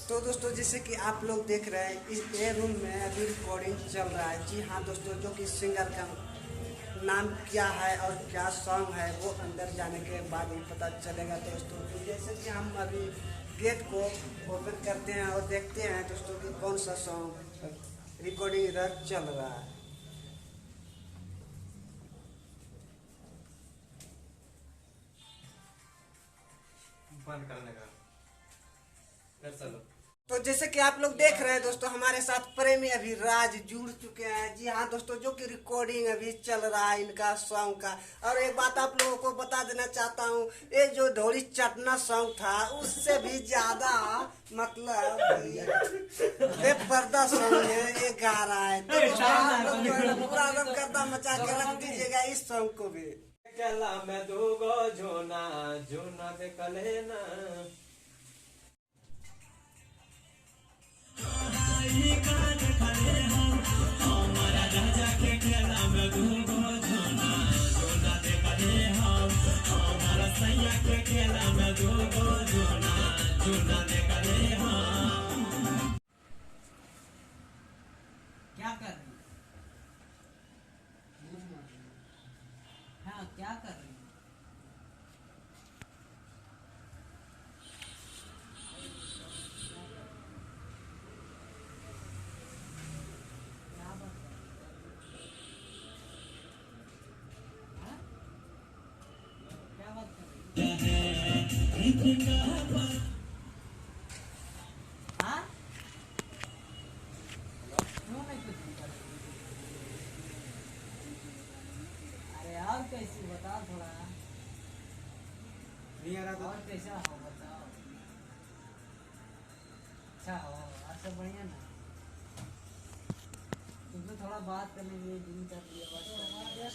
तो दोस्तों जैसे कि आप लोग देख रहे हैं इस ए रूम में अभी रिकॉर्डिंग चल रहा है। जी हाँ दोस्तों, जो कि सिंगर का नाम क्या है और क्या सॉन्ग है वो अंदर जाने के बाद ही पता चलेगा दोस्तों। तो जैसे कि हम अभी गेट को ओपन करते हैं और देखते हैं दोस्तों कि कौन सा सॉन्ग रिकॉर्डिंग इधर चल रहा है। बंद करने का फिर चलो। तो जैसे कि आप लोग देख रहे हैं दोस्तों, हमारे साथ प्रेमी अभी राज जुड़ चुके हैं। जी हाँ दोस्तों, जो कि रिकॉर्डिंग अभी चल रहा है इनका सॉन्ग का। और एक बात आप लोगों को बता देना चाहता हूँ, ये जो ढोली चटना सॉन्ग था उससे भी ज्यादा मतलब बेपर्दा सॉन्ग है ये गा रहा है। तो दोस्तों आप लोग जो है पूरा एकदम गर्दा मचा के रख दीजिएगा इस सॉन्ग को भी। केला में दूगो जोना जोना देख लेना। क्या कर रही है? हाँ, क्या कर रही है? क्या बात कर रही है? हाँ? क्या बात कर रही है? हाँ? क्यों नहीं कुछ कर रही? अरे और कैसी बताओ थोड़ा। नहीं आ रहा था। और कैसा हो बताओ। अच्छा हो और सब बढ़िया ना। तुमसे थोड़ा बात करने के लिए दिन कर लिया, बात कर लिया।